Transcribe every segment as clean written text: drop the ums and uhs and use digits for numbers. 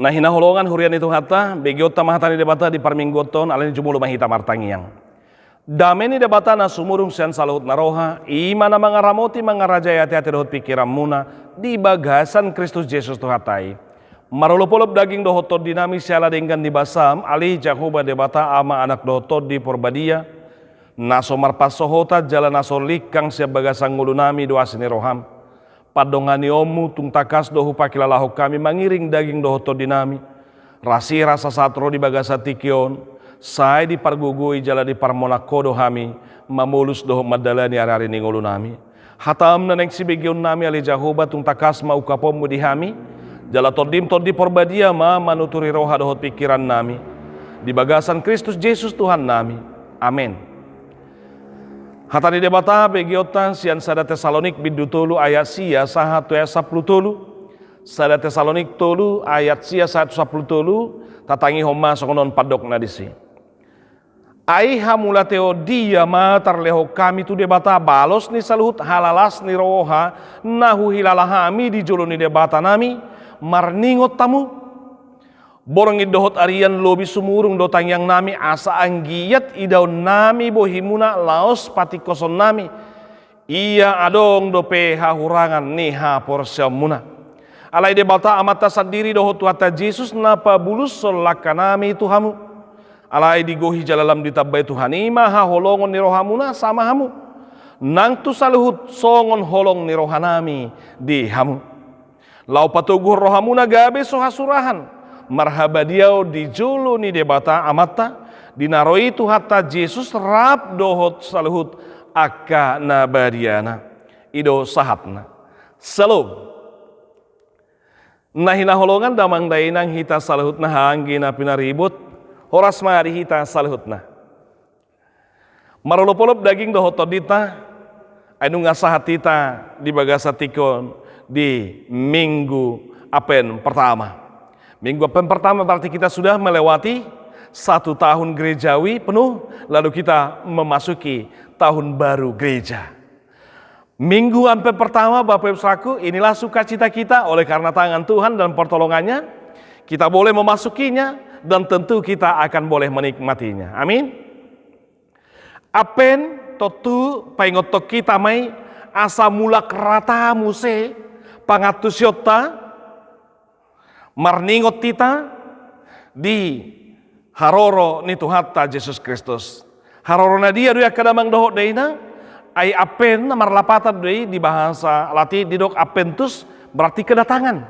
Nah hinaholongan hurian itu hata begiota mahatani debata di parminggoton alani jumulu mahita martangiang. Dameni debata na sumurung sian saluhut naroha imana mangaramoti mangaraja hati-hati dohot pikiran muna di bagasan Kristus Yesus tuhatai. Marolopolop daging dohotot dinami siala denggan di basam ali jahuba debata ama anak dohotot di porbadia. Naso marpasohota jalan naso likang siap bagasang ngulunami doa sini roham. Padongani omu tung takas dohu pakilalahu kami mangiring daging dohotot dinami. Rasi rasa satro di bagasa tikion. Saya di pargugui jala di parmonako dohami. Mamulus dohu madalani hari-hari ni ngulunami. Hatam na neng si begion nami ali jahuba tung takas mau kapomu dihami. Jala todim di porbadia ma manuturi roha dohot pikiran nami. Di bagasan Kristus Yesus Tuhan nami. Amin. Hatani debata begiota sian sada Tesalonik bidu tolu ayat sia sahatu ayat 10 tolu. Sada Tesalonik tolu ayat sia 110 tolu. Tatangi homa sokonon padok nadisi. Aiha mulateo dia matar leho kami tu debata balos ni saluhut halalas ni roha nahu hilalahami di jolo ni debata nami marningot tamu. Borong idohot arian lobi sumurung dotang yang nami asa anggiyat idaw nami bohimuna laos pati koson nami. Iya adong dope hahurangan niha porsya muna. Alai debata amata sendiri dohot wata Yesus napa bulus solaka nami Tuhamu. Alai digohi jalalam ditabay Tuhani maha holongon ni rohamuna sama hamu. Nang tu saluhut songon holong ni rohanami di hamu. Lau patuguh rohamuna gabe sohasurahan. Marhaba diau di julu ni debata amata dinaroi tu hatta Yesus rap dohot saluhut akka nabadiana ido sahatna selo nahina holongan damang dainang hita saluhut na hanggina pinaribut horas mari hita saluhutna marolopolop daging dohot todita anu ngasahatita di bagasa tikon di minggu apen pertama. Minggu pertama berarti kita sudah melewati 1 tahun gerejawi penuh, lalu kita memasuki tahun baru gereja. Minggu pertama Bapak Ibu Saudaraku, inilah sukacita kita oleh karena tangan Tuhan dan pertolongannya, kita boleh memasukinya dan tentu kita akan boleh menikmatinya. Amin. Apen totu paingotok kita mai asa mulak rata muse pangatusyota marningot tita di haroro ni Tuhatta Yesus Kristus. Haroro na dia doya kadamang dohot deina ay apen na marlapatan doy di bahasa Latin didok apentus berarti kedatangan.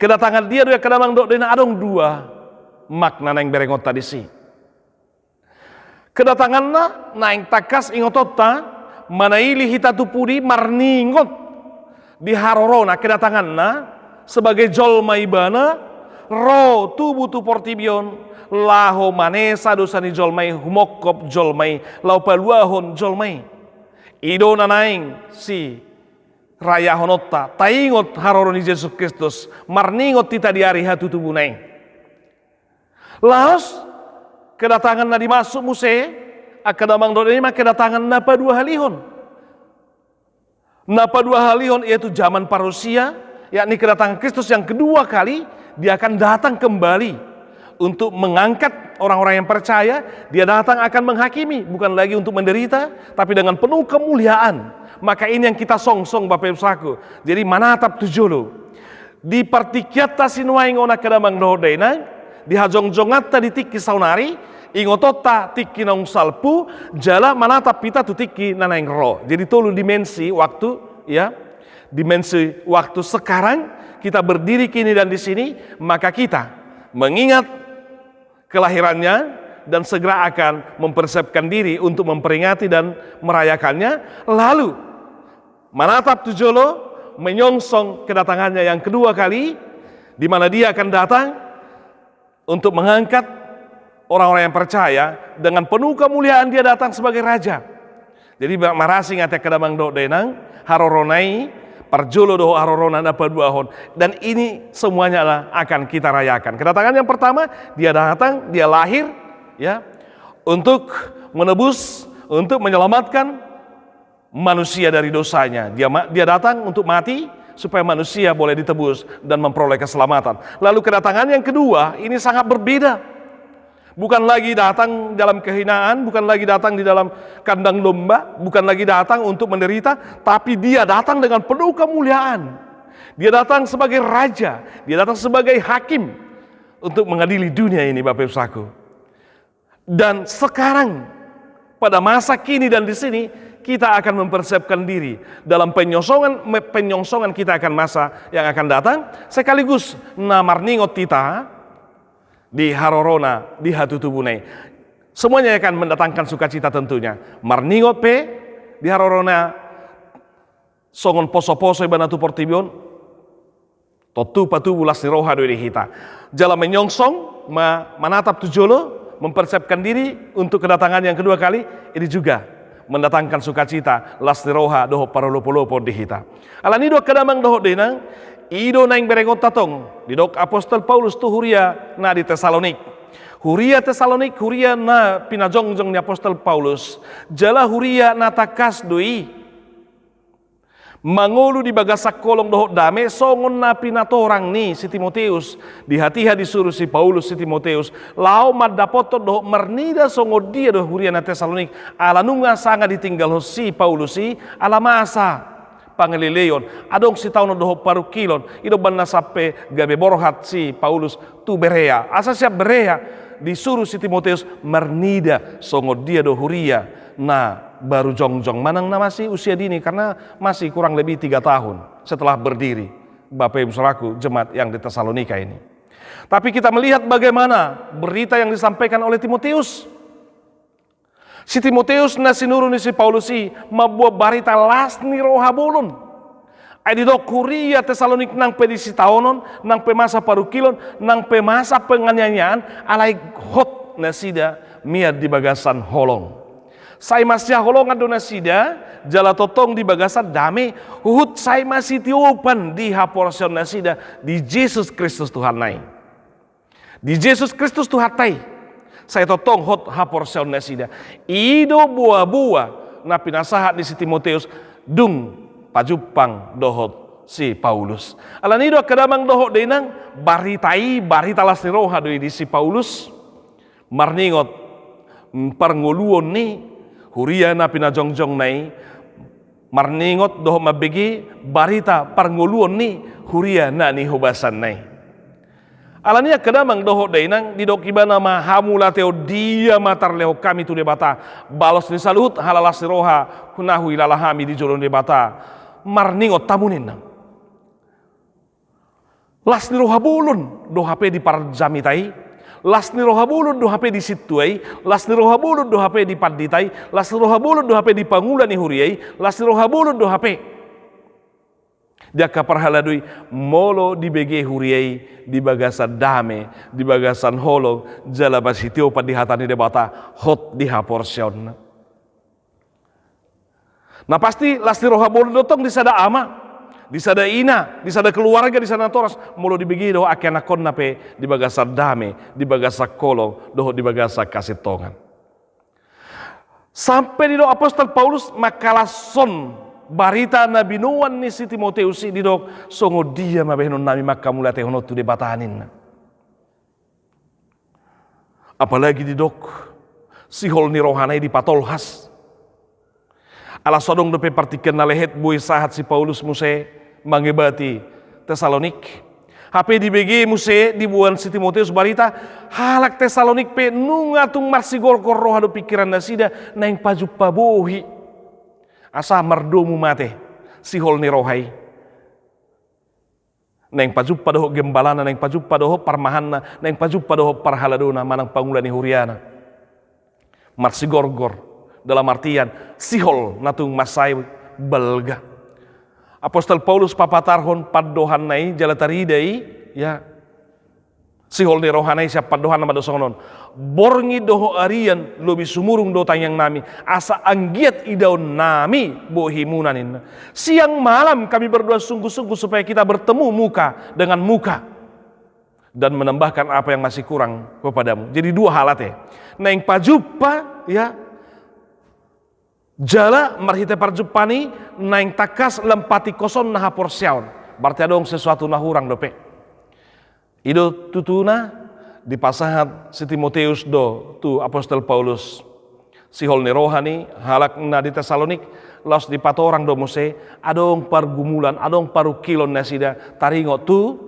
Kedatangan dia doya kadamang dohot deina adong dua makna nang berengot tadi si. Kedatangan na naing takas ingotota manaili hita tupudi marningot di haroro na kedatangan na sebagai jolma ibana ro tubuh tu portibion laho manesa dosani jolmai humokop jolmai lau paluahon jolmai ido nanaing si raya honota taingot haroroni Yesus Kristus marningot tita di hari hatu tubuh naing laos kedatangan na dimasuk muse akadamang dodema kedatangan napa dua halihon yaitu zaman parusia yakni kedatangan Kristus yang kedua kali, dia akan datang kembali untuk mengangkat orang-orang yang percaya. Dia datang akan menghakimi, bukan lagi untuk menderita, tapi dengan penuh kemuliaan. Maka ini yang kita song-song Bapak Ibu Saudaraku. Jadi manatap tujulu di partikiata sinuaing ona kadamang dohodena di hajong-jongatta di tiki saunari ingotota tiki nong salpu jala manatap pita tu tiki nanaing ro. Jadi tolu dimensi waktu ya. Dimensi waktu sekarang kita berdiri kini dan di sini, maka kita mengingat kelahirannya dan segera akan mempersiapkan diri untuk memperingati dan merayakannya. Lalu manatap tujolo menyongsong kedatangannya yang kedua kali, di mana dia akan datang untuk mengangkat orang-orang yang percaya dengan penuh kemuliaan. Dia datang sebagai raja. Jadi marasing ate kadamang do denang haroronai parjolo doho harorona apa dua hon, dan ini semuanya adalah akan kita rayakan. Kedatangan yang pertama, dia datang, dia lahir ya untuk menebus, untuk menyelamatkan manusia dari dosanya. Dia datang untuk mati supaya manusia boleh ditebus dan memperoleh keselamatan. Lalu kedatangan yang kedua ini sangat berbeda. Bukan lagi datang dalam kehinaan, bukan lagi datang di dalam kandang domba, bukan lagi datang untuk menderita, tapi dia datang dengan penuh kemuliaan. Dia datang sebagai raja, dia datang sebagai hakim untuk mengadili dunia ini, Bapak Ibu Saudaraku. Dan sekarang pada masa kini dan di sini kita akan mempersiapkan diri dalam penyongsongan kita akan masa yang akan datang, sekaligus namarningot kita di Harorona, di Hatutubunai. Semuanya akan mendatangkan sukacita tentunya. Marningot pe di Harorona, songon poso-poso ibanatu portibion, totu patu bulas ni roha doi hita. Jalan menyongsong, menatap tujolo, mempersiapkan diri untuk kedatangan yang kedua kali, ini juga mendatangkan sukacita, las ni roha doho parolopo-lopo di hita. Alani doa kadamang doho denang, ido naing berengot tatong di dok apostol Paulus tu huria na di Tesalonik. Huria Tesalonik, huria na pinajongjong ni apostol Paulus. Jala huria na takas doi. Mangulu di bagasak kolong doho dame songon na pinatorang ni si Timoteus. Di hatiha disuruh si Paulus si Timoteus. Lao madapoto doho mernida songo dia doho huria na Tesalonik. Ala nunga sanga ditinggal si Paulus si ala masa pangelileon adong si taon doho paru kilon ido banna sape gabe borhat si Paulus tu Berea asa siap Berea disuruh si Timoteus mernida songo dia do huria na baru jongjong manang na masih usia dini karena masih kurang lebih 3 tahun setelah berdiri Bapak Ibu Saudaraku jemaat yang di Tesalonika ini. Tapi kita melihat bagaimana berita yang disampaikan oleh Timoteus. Si Timoteus na sinuru ni si Paulus si mabuah barita las ni roha bolon. Ay di dok kuria Tesalonik nang pedisi taonon, nang pemasa parukilon, nang pemasa penganyanyaan, alay hot na sida miad di bagasan holong. Say masya holong ado na sida, jala totong di bagasan dami, huhut say masih tiupan di haporsion na sida di Yesus Kristus Tuhan nai. Di Yesus Kristus Tuhan tai. Saya totong hot haporsion na sida. Ido buah-buah na pinasahat ni si Timoteus dung pajupang dohot si Paulus. Alanido kadamang dohot denang barita las ni roha do di si Paulus marningot parnguluon ni huria na pinajongjong nai marningot dohot mabegi barita parnguluon ni huria na ni hubasan nai. Alania kadamang doho dainang di dokibana mahamula teo dia matar leo kami tu debata balos ni salut halalas roha kunahu ilalahami di joron debata marningot tamunin nang las ni roha bulun do HP di parjamitai las ni roha bulun do HP di situai las ni roha bulun do HP di paditai las ni roha bulun do HP di pangula ni huriai las ni roha bulun do HP dia kaparhaladui molo di BG huriai di bagasan dame di bagasan holong jala basitio pa di hatani debata hot di haporsion. Nah pasti lasti roha bolo dotong di sada ama di sada ina di sada keluarga di sana toras molo di BG do akenakon nape di bagasan dame di bagasan kolong doho di bagasan kasitongan sampai di do apostol Paulus makalason barita na binuan ni si Timoteus di dok songo dia mabenon nami makamula tehono tu debatanin. Apalagi di dok si hol ni rohanai di patolhas. Ala sodong dope partikan na lehet buy sahat si Paulus muse mangebati Tesalonik. HP di BG muse dibuan si Timoteus barita halak Tesalonik pe nungatung marsigor roha do pikiran na sida na yang paju pabuhi. Asa merdomu mate si hol ni rohai neng pajuppa doho gembalana neng pajuppa doho parmahanna neng pajuppa doho parhaladona manang pangulan ni huriana marsigorgor dalam artian sihol natung masai belga. Apostol Paulus papatarhon paddohan nai jalataridai ya sihol ni rohanai siap paddohan nama dosongon borngi doho arian lobi sumurung do tanyang nami asa anggiat idaun nami bohimunanin siang malam kami berdoa sungguh-sungguh supaya kita bertemu muka dengan muka dan menambahkan apa yang masih kurang kepadamu. Jadi dua halat ya neng pajuppa ya jala marhite parjupani neng takas lempati koson naha porsiaun berarti adong sesuatu nahurang dope. Ido tutuna di pasahat si Timoteus do tu apostol Paulus sihol ni rohani halak na di Tesalonik laos di patorang do mose adong pargumulan adong parukilon na sida taringo tu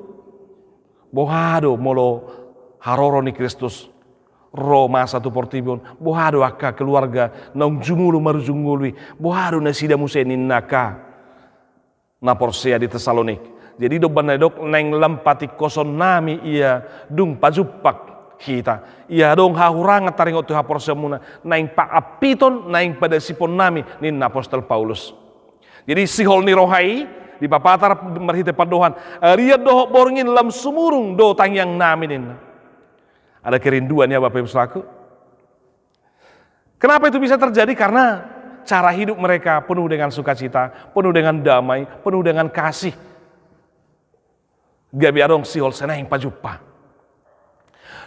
bohado molo haroro ni Kristus Roma 1 Portibon bohado akka keluarga nang jumulu marjungului bohado na sida muse ninnaka na Porsea di Tesalonik. Jadi do banedok neng lempati koson nami ia dung pajupak kita. Ia dong hahurangat taringot tu haporsemuna neng pak apiton neng pada sipon nami nin apostol Paulus. Jadi sihol ni rohai di papatar merhite padohan ria doh borngin lam sumurung do tangyang nami nin. Ada kerinduan ya Bapak Ibu Saudaraku. Kenapa itu bisa terjadi? Karena cara hidup mereka penuh dengan sukacita, penuh dengan damai, penuh dengan kasih. Gabi adong sihol seneng pajupa.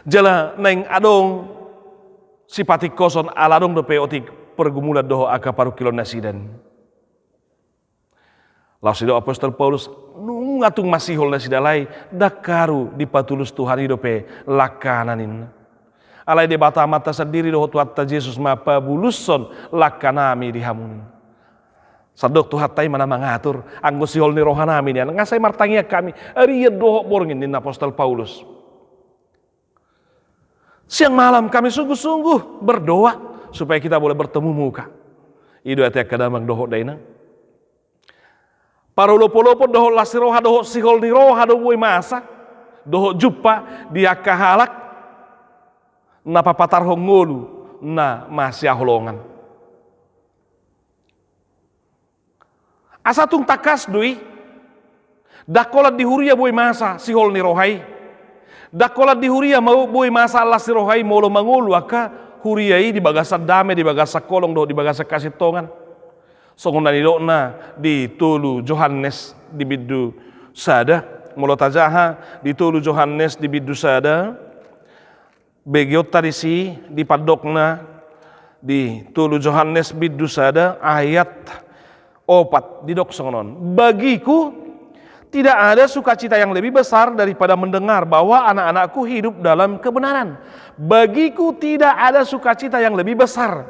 Jala neng adong sipati koson aladong do peotik pergumulan doho aka paru kilon nasiden. Lausido apostol Paulus nungatung masihol nasidalai dakaru dipatulus Tuhan hidope lakananin. Alai de bata mata sendiri doho tuatta Yesus mapa buluson lakanami dihamunin. Sadok tu hatai mana mengatur anggo sihol ni rohanami nian ngasai martangia kami ria doho borngin nin apostol Paulus. Siang malam kami sungguh-sungguh berdoa supaya kita boleh bertemu muka. Idu ati kadamang doho daina. Para lopo-lopo doho lasiroha doho sihol ni roha doho boi masa doho juppa dia kahalak na papatar hongolu na masya holongan. Asatung takas dui dakolat di huria boi masa sihol ni rohai dakolat di huria mau boi masa Allah si rohai molo mangulu aka huriai di bagasa dame di bagasa kolong do di bagasa kasih tongan songon nani na di tulu Johannes di bidu sada molo tajaha di tulu Johannes di bidu sada begiot tadi si di padokna di tulu Johannes bidu sada ayat opat di doksonon. Bagiku tidak ada sukacita yang lebih besar daripada mendengar bahwa anak-anakku hidup dalam kebenaran. Bagiku tidak ada sukacita yang lebih besar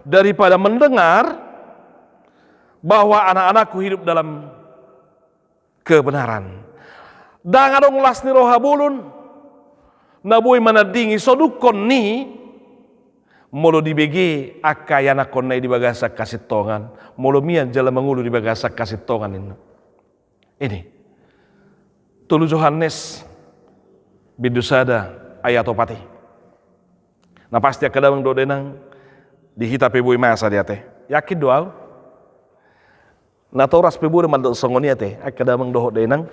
daripada mendengar bahwa anak-anakku hidup dalam kebenaran. Dangadong lasni roha bulun naboy manadingi sodukon ni molo di BG akayana konai di bagasa kasih tongan molo mian jala mangulu di bagasa kasih tongan ini tulu Johannes bidusada ayat opati nah pasti akadamang do denang dihita pebui masa dia teh yakin doa na toras pebui mandok songonia teh akadamang do denang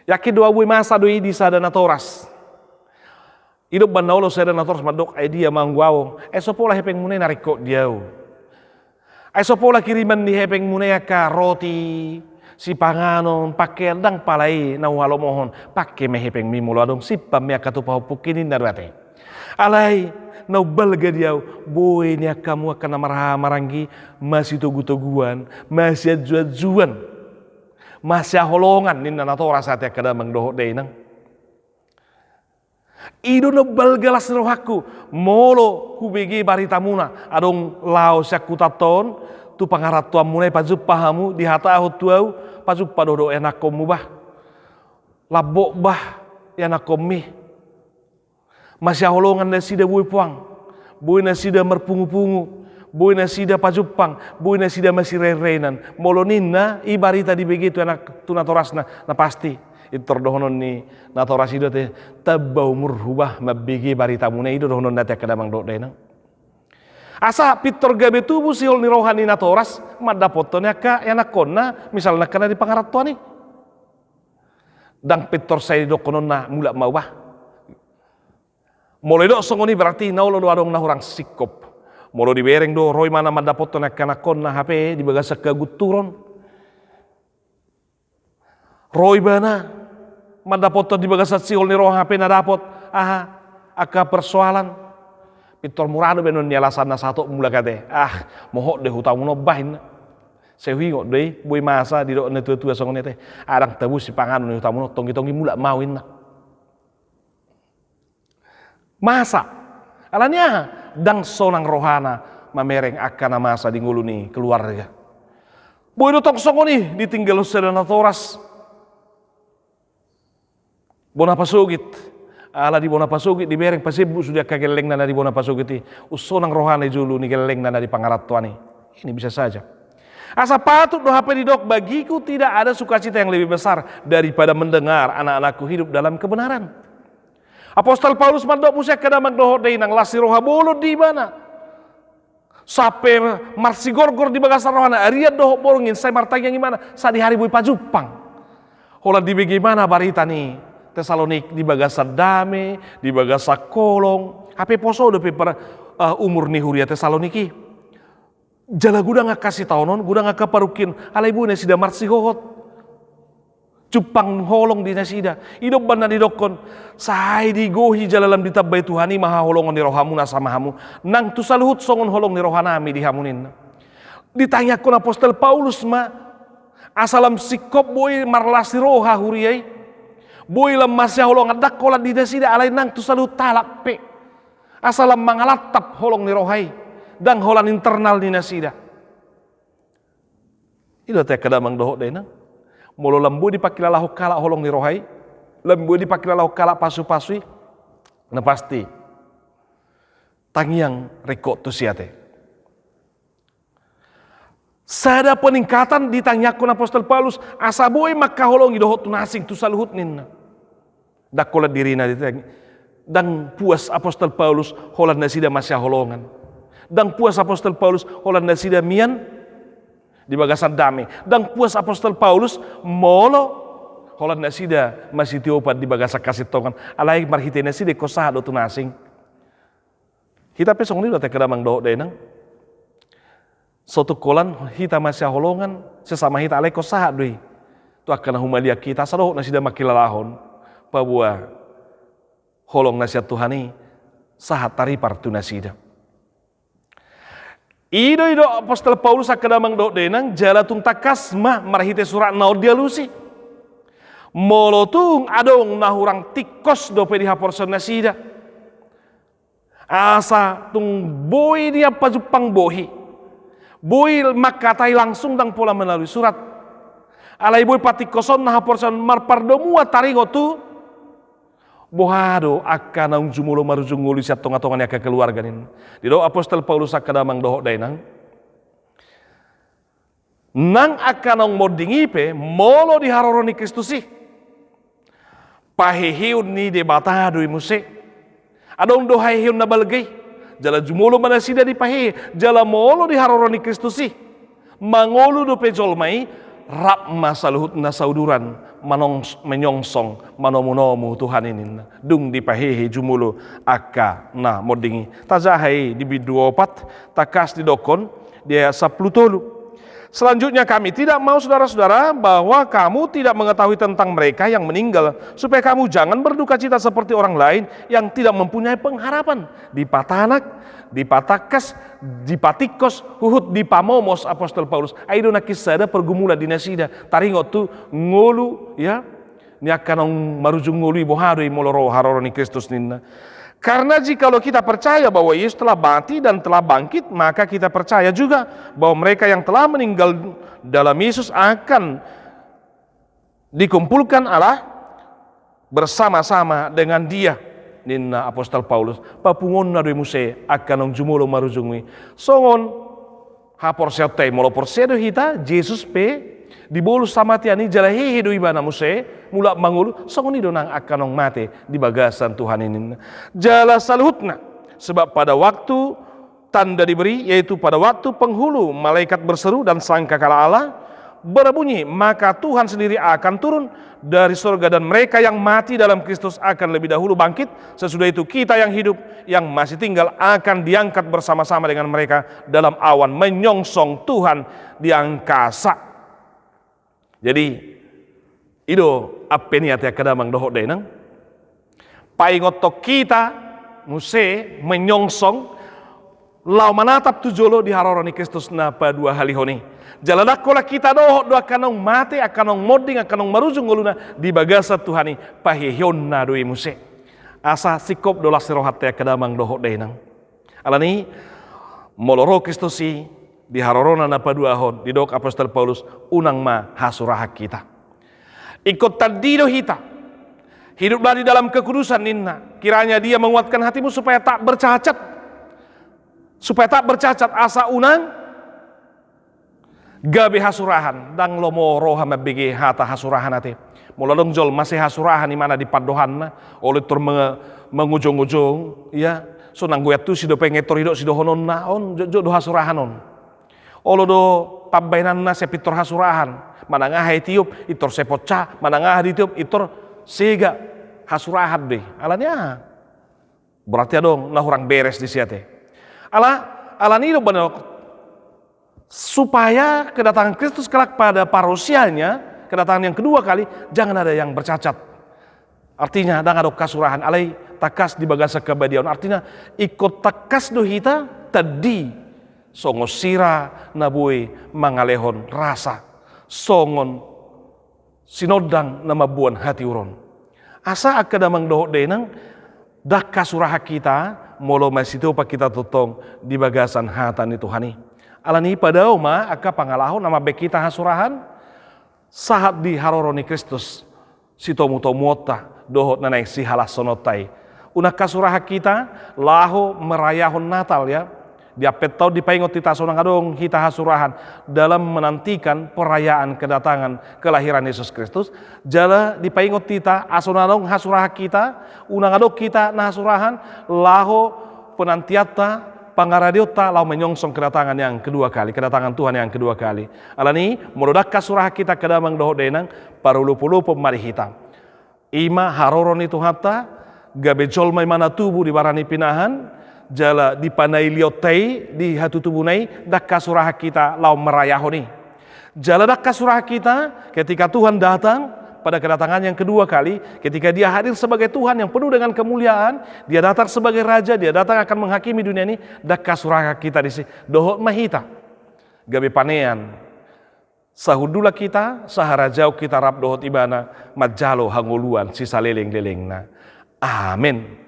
yakin doa bui masa doi di sada na toras hidup banaulo saya dan nator madok dia mangguau esopola hepeng mune nariko diau esopola kiriman di hepeng mune ka roti si panganon pakai dang palai na walo mohon pakai mehepeng mimulo adong si pamia katupa pukinin narate alai na balga diau boy nya kamu akan maranggi masih tugu-tuguan masih juan masih holongan ninna natora saat ya kada mangdoho dei nang ido no balgalas rohaku molo hubegi baritamuna adong lao syakutaton tu pangarat tuam mulai pajup pahamu di hata ahut tuau pajup padodo enak komu bah labok bah enak komi masih holongan nasida bui puang bui nasida merpungu-pungu bui nasida pajupang bui nasida masih rerenan molo ninna ibarita di begitu enak tunatorasna na pasti itu terdohonon ni natorasi dote tabau murhubah mabigi barita mune itu dohonon nate kadamang dok dena asa pitor gabe tubuh sihol ni rohani natoras madapotonya ka enak konna misalnya kana di pangarat tuani dang pitor saya dok konon na mula mawah mulai dok songoni berarti naulo do adong nahurang sikop molo di bereng do roy mana madapotonya kana konna HP di bagasa kaguturon roy bana madapoto di bagasat sihol ni roh HP na dapot aka persoalan pitor murado benon ni alasan na satu mula kate mohok de hutang no bahin Sehingo deh, boy masa di dok tua song nete, adang tabu si pangan nih tamu tonggi mula mauin nak. Masa, alanya dang sonang rohana mamereng akan masa di nguluni keluarga. Boy do tong song nih ditinggal sedana toras. Bona pasugit, ala di bona pasugit di bereng pasibu sudah kageleng nana di bona pasugit usonang rohana julu ni geleng nana di pangaratuani. Ini bisa saja. Asa patut doa pedidok bagiku tidak ada sukacita yang lebih besar daripada mendengar anak-anakku hidup dalam kebenaran. Apostol Paulus mandok musia kadamang dohot dei nang lasi roha bolo di mana? Sampai marsigorgor di bagasar rohana aria dohot borongin saya martanya gimana? Sa di hari bui pajupang. Hola di bagaimana barita nih? Tesalonik di bagasar dame, di bagasar kolong. Hape poso dope per umur nih huria Tesaloniki. Jala gudang nga kasih taunon, gudang nga kaparukin, alay bu na sida marsihohot. Cupang holong di na sida. Idop ban na didokon, sahay di gohi jalalam ditabay Tuhani, mahaholongan ni rohamu na samahamu. Nang tusaluhut songon holong ni rohanami di hamunin. Ditanya ko na Apostol Paulus asalam sikop boy marlasi roha huriyay. Boy lam masya holong adak kola di na sida, alay nang tusaluhut talak pe. Asalam mangalatap holong ni rohay. Dan holan internal ni nasida. Ito tayo kadamang doho day nang. Molo lambu di pakilalahu kala holong ni rohay. Lambu di pakilalahu kala pasu-pasui. Na pasti. Tangyang rekod tu siate. Sada peningkatan ditanyakon Apostol Paulus. Asa boy makaholong idoho tu nasing tu saluhut ninna. Dakola diri na ditanya. Dan puas Apostol Paulus holan nasida masya holongan. Dan puas Apostol Paulus holan na sida mian di bagasan dami. Dan puas Apostol Paulus molo holan na sida masih tiopat di bagasan kasih tongan. Alay marhite na sida kosaha do tunasing. Kita pesong ni do te kadamang do de nang. Soto kolan hita masih holongan sesama hita alay kosaha doi. Tu akan humalia kita sado na sida makilalahon pabua holong nasihat Tuhani sahat taripar tu nasida. Ido Apostol Paulus akadamang do denang jala tung takas mah marahite surat naud dia lusi. Molotung adong nahurang tikos do pe dihaporson nasida. Asa tung boy dia pajupang bohi. Boy makatai langsung dang pola melalui surat. Alai boy patikoson nahaporson marpardomua taringo tu. Bohado akan nang jumulo marujunguli siat tonga-tongan ya ke keluarga nin. Di do Apostol Paulus akadamang doho dainang. Nang akan nang modingi pe molo di haroroni Kristusi. Pahehiun ni debata doi muse. Adong dohaihiun na balgay. Jala jumulo manasida di pahe. Jala molo di haroroni Kristusi. Mangolo do pe jolmai rap masaluhut na sauduran menyongsong manomu-nomu Tuhan ini dung dipahehe jumulo akka na modingi tazahai di biduopat takas di dokon dia 10 tolu. Selanjutnya kami tidak mau saudara-saudara bahwa kamu tidak mengetahui tentang mereka yang meninggal supaya kamu jangan berduka cita seperti orang lain yang tidak mempunyai pengharapan di Patanak, di Patakas, di Patikos, huhut di Pamomos. Apostol Paulus aido nakisada pergumulan di nasida taringo tu ngolu ya ni akan marujung ngolu bohadoi moloro haroroni Kristus ninna. Karena jikalau kita percaya bahwa Yesus telah mati dan telah bangkit, maka kita percaya juga bahwa mereka yang telah meninggal dalam Yesus akan dikumpulkan Allah bersama-sama dengan Dia. Nina Apostol Paulus, papungon na doy muse akan jumulo marujungi. Songon hapor setay molo porsedo hita Jesus pe dibolu sama tiani jala hehe doi bana muse mula mangulu songon ido nang akan mate di bagasan Tuhan ini. Jala saluhutna sebab pada waktu tanda diberi yaitu pada waktu penghulu malaikat berseru dan sangkakala Allah berbunyi, maka Tuhan sendiri akan turun dari surga dan mereka yang mati dalam Kristus akan lebih dahulu bangkit. Sesudah itu kita yang hidup yang masih tinggal akan diangkat bersama-sama dengan mereka dalam awan menyongsong Tuhan di angkasa. Jadi itu apa niat ya kadamang dohok denang paingoto kita muse menyongsong lau manatap tu jolo di haroroni Kristus na padua halihoni. Jalanak kola kita doh doa kanong mate akanong moding akanong marujung ngoluna di bagasa Tuhani pahihion na doi muse. Asa sikop dola sirohate kadamang doho denang. Alani moloro Kristusi di harorona na padua hon di dok Apostol Paulus unang ma hasuraha kita. Ikut tadido hita. Hiduplah di dalam kekudusan ninna. Kiranya dia menguatkan hatimu supaya tak bercacat. Supaya tak bercacat asa unang gabe hasurahan dang lomo roha mabigi hata hasurahan hati. Muladong jol masih hasurahan di mana di padohan na oleh tur mengujung-ujung ya so nang gue tu sido pengetor hidup sido honon na on do hasurahan on. Olo do pambainan na sepitor hasurahan. Manangah Etiop itor sepotca, manangah di Etiop itor sega hasurahan deh. Alanya berarti dong nah orang beres di siate. Alani do benar supaya kedatangan Kristus kelak pada parosianya, kedatangan yang kedua kali jangan ada yang bercacat. Artinya dang ada kasurahan alai takas di bagasa kebadian. Artinya ikut takas do hita tadi songosira nabui mangalehon rasa. Songon sinodang nama buan hati uron. Asa akadamang dohok denang dak kasuraha kita molo masito pa kita tutong di bagasan hatan itu hani. Alani pada uma aka pangalahon nama bek kita hasurahan sahat di haroroni Kristus sitomu tomota dohot nanai si halas sonotai. Una kasuraha kita laho merayahon Natal ya. Dia petau dipaingot kita sonang adong kita hasurahan dalam menantikan perayaan kedatangan kelahiran Yesus Kristus. Jala dipaingot kita asonanong hasuraha kita unang adong kita na hasurahan laho penantiata pangaradiota lau menyongsong kedatangan yang kedua kali, kedatangan Tuhan yang kedua kali. Alani merodak kasuraha kita kedamang doho denang parulu-pulu pemari hitam. Ima haroron itu hatta gabe jolmai mana tubuh di barani pinahan jala dipanai liotei di hatu tubunai dak kasuraha kita lau merayahoni. Jala dak kasuraha kita ketika Tuhan datang pada kedatangan yang kedua kali, ketika dia hadir sebagai Tuhan yang penuh dengan kemuliaan, dia datang sebagai Raja, dia datang akan menghakimi dunia ini, dak kasuraha kita di sini dohot mahita gabe panean sahudula kita saharajau kita rab dohot ibana majalo hanguluan sisa leleng-lelengna. Amin.